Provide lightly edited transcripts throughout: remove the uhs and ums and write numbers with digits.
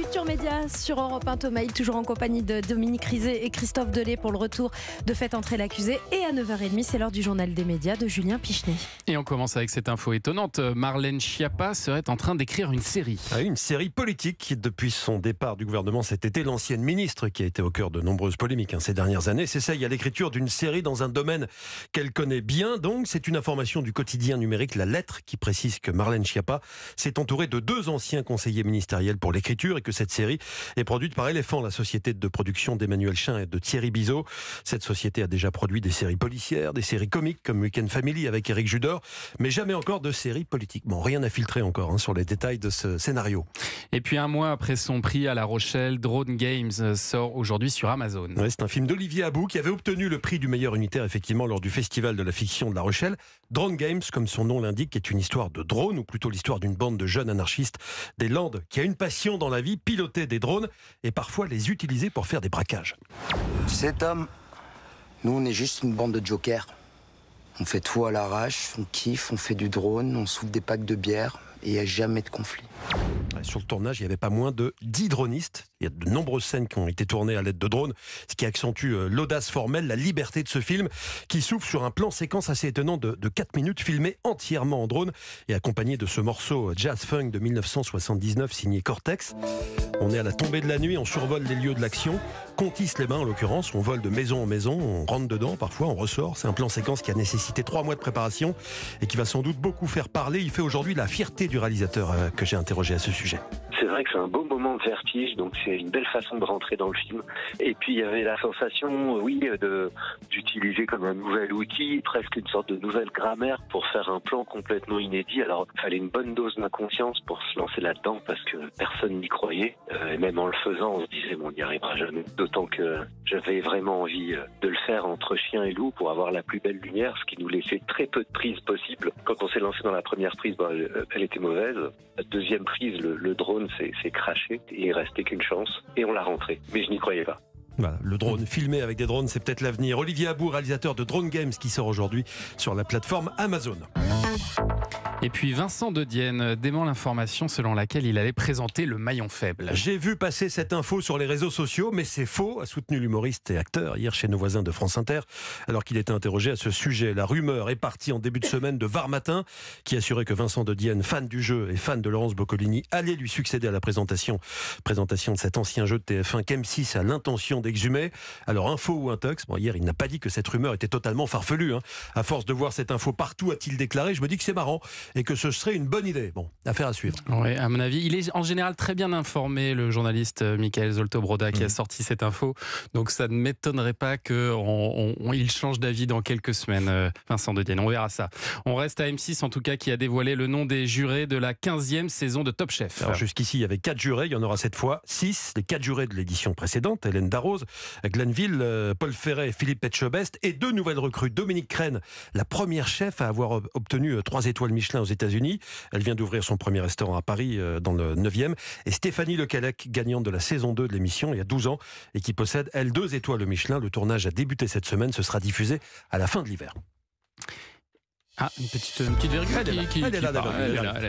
Culture Média sur Europe 1, Thomas Hill, toujours en compagnie de Dominique Rizet et Christophe Delay pour le retour de Faites entrer l'accusé. Et à 9h30, c'est l'heure du journal des médias de Julien Pichenet. Et on commence avec cette info étonnante. Marlène Schiappa serait en train d'écrire une série. Une série politique. Depuis son départ du gouvernement cet été, l'ancienne ministre, qui a été au cœur de nombreuses polémiques ces dernières années, s'essaye à l'écriture d'une série dans un domaine qu'elle connaît bien. Donc, c'est une information du quotidien numérique La Lettre qui précise que Marlène Schiappa s'est entourée de 2 anciens conseillers ministériels pour l'écriture et que cette série est produite par Éléphant, la société de production d'Emmanuel Chin et de Thierry Bizot. Cette société a déjà produit des séries policières, des séries comiques comme Weekend Family avec Éric Judor, mais jamais encore de séries politiques. Bon, rien à filtrer encore sur les détails de ce scénario. Et puis un mois après son prix à La Rochelle, Drone Games sort aujourd'hui sur Amazon. Ouais, c'est un film d'Olivier Abou qui avait obtenu le prix du meilleur unitaire effectivement lors du festival de la fiction de La Rochelle. Drone Games, comme son nom l'indique, est une histoire de drone, ou plutôt l'histoire d'une bande de jeunes anarchistes des Landes qui a une passion dans la vie, piloter des drones et parfois les utiliser pour faire des braquages. Tu sais Tom, nous on est juste une bande de jokers. On fait tout à l'arrache, on kiffe, on fait du drone, on souffle des packs de bière et il n'y a jamais de conflit. Sur le tournage, il n'y avait pas moins de 10 dronistes. Il y a de nombreuses scènes qui ont été tournées à l'aide de drones, ce qui accentue l'audace formelle, la liberté de ce film, qui s'ouvre sur un plan séquence assez étonnant de 4 minutes, filmé entièrement en drone et accompagné de ce morceau jazz-funk de 1979 signé Cortex. On est à la tombée de la nuit, on survole les lieux de l'action, Contis-les-Bains en l'occurrence, on vole de maison en maison, on rentre dedans, parfois on ressort. C'est un plan séquence qui a nécessité 3 mois de préparation et qui va sans doute beaucoup faire parler. Il fait aujourd'hui la fierté du réalisateur que j'ai interrogé à ce sujet. C'est vrai que c'est un beau moment de vertige, donc c'est une belle façon de rentrer dans le film. Et puis il y avait la sensation, d'utiliser comme un nouvel outil, presque une sorte de nouvelle grammaire pour faire un plan complètement inédit. Alors il fallait une bonne dose d'inconscience pour se lancer là-dedans parce que personne n'y croyait. Et même en le faisant, on se disait on n'y arrivera jamais. D'autant que j'avais vraiment envie de le faire entre chien et loup pour avoir la plus belle lumière, ce qui nous laissait très peu de prises possibles. Quand on s'est lancé dans la première prise, elle était mauvaise. La deuxième prise, le drone s'est craché et il restait qu'une chance et on l'a rentré. Mais je n'y croyais pas. Voilà, le drone, filmé avec des drones, c'est peut-être l'avenir. Olivier Abou, réalisateur de Drone Games, qui sort aujourd'hui sur la plateforme Amazon. Et puis Vincent De Dienne dément l'information selon laquelle il allait présenter le maillon faible. J'ai vu passer cette info sur les réseaux sociaux, mais c'est faux, a soutenu l'humoriste et acteur hier chez nos voisins de France Inter, alors qu'il était interrogé à ce sujet. La rumeur est partie en début de semaine de Var Matin, qui assurait que Vincent De Dienne, fan du jeu et fan de Laurence Boccolini, allait lui succéder à la présentation de cet ancien jeu de TF1 qu'M6 a l'intention d'exhumer. Alors info ou intox, hier il n'a pas dit que cette rumeur était totalement farfelue. À force de voir cette info partout, a-t-il déclaré, je me dis que c'est marrant et que ce serait une bonne idée. Bon, affaire à suivre. Oui, à mon avis, il est en général très bien informé, le journaliste Michael Zolto-Broda qui a sorti cette info. Donc ça ne m'étonnerait pas qu'il change d'avis dans quelques semaines, Vincent De Dienne. On verra ça. On reste à M6 en tout cas, qui a dévoilé le nom des jurés de la 15e saison de Top Chef. Alors jusqu'ici, il y avait 4 jurés, il y en aura cette fois 6. Les 4 jurés de l'édition précédente, Hélène Darroze, Glenville, Paul Ferret et Philippe Etchebest, et 2 nouvelles recrues. Dominique Crène, la première chef à avoir obtenu 3 étoiles Michelin aux États-Unis. Elle vient d'ouvrir son premier restaurant à Paris, dans le 9e. Et Stéphanie Lecalec, gagnante de la saison 2 de l'émission il y a 12 ans, et qui possède, elle, 2 étoiles Michelin. Le tournage a débuté cette semaine, ce sera diffusé à la fin de l'hiver. Ah, une petite virgule. Elle est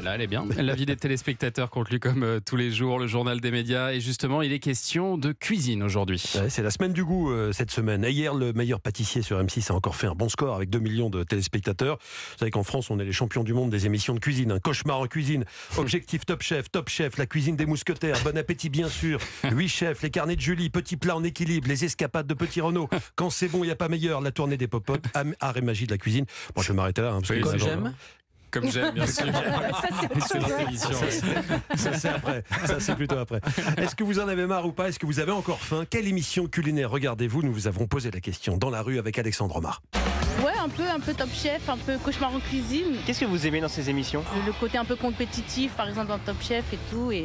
là, elle est bien. L'avis des téléspectateurs compte lui comme tous les jours, le journal des médias. Et justement, il est question de cuisine aujourd'hui. Ouais, c'est la semaine du goût cette semaine. Et hier, le meilleur pâtissier sur M6 a encore fait un bon score avec 2 millions de téléspectateurs. Vous savez qu'en France, on est les champions du monde des émissions de cuisine. Un cauchemar en cuisine. Objectif Top Chef, la cuisine des mousquetaires. Bon appétit bien sûr. 8 chefs, les carnets de Julie, petits plats en équilibre, les escapades de Petit Renaud. Quand c'est bon, il n'y a pas meilleur. La tournée des pop-up, art et magie de la cuisine. Bon, je vais m'arrêter là. Comme j'aime, bien sûr. Ça, c'est après. Ça, c'est plutôt après. Est-ce que vous en avez marre ou pas? Est-ce que vous avez encore faim? Quelle émission culinaire regardez-vous? Nous vous avons posé la question dans la rue avec Alexandre Omar. Ouais, un peu Top Chef, un peu Cauchemar en cuisine. Qu'est-ce que vous aimez dans ces émissions? Le côté un peu compétitif, par exemple dans Top Chef et tout, et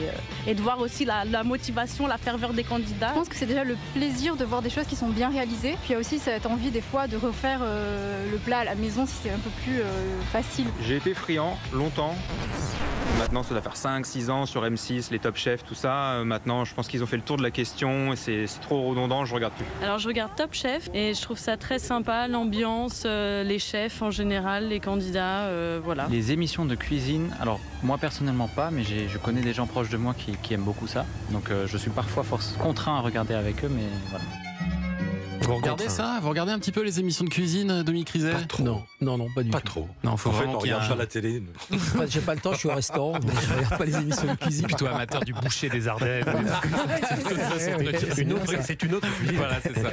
de voir aussi la motivation, la ferveur des candidats. Je pense que c'est déjà le plaisir de voir des choses qui sont bien réalisées. Puis il y a aussi cette envie des fois de refaire le plat à la maison si c'est un peu plus facile. J'ai été friand longtemps. Maintenant, ça doit faire 5-6 ans sur M6, les Top Chef, tout ça. Maintenant, je pense qu'ils ont fait le tour de la question et c'est trop redondant, je regarde plus. Alors je regarde Top Chef et je trouve ça très sympa, l'ambiance, les chefs en général, les candidats, voilà. Les émissions de cuisine, alors moi personnellement pas, mais je connais des gens proches de moi qui aiment beaucoup ça. Donc je suis parfois contraint à regarder avec eux, mais voilà. Vous regardez ça? Vous regardez un petit peu les émissions de cuisine, Dominique Rizet? Pas trop. Non, pas du tout. Pas trop. Non, faut En fait, vraiment on qu'il y ait regarde pas la télé. J'ai pas le temps, je suis au restaurant, mais je regarde pas les émissions de cuisine. plutôt amateur du boucher des Ardennes. C'est une autre cuisine. Voilà, c'est ça.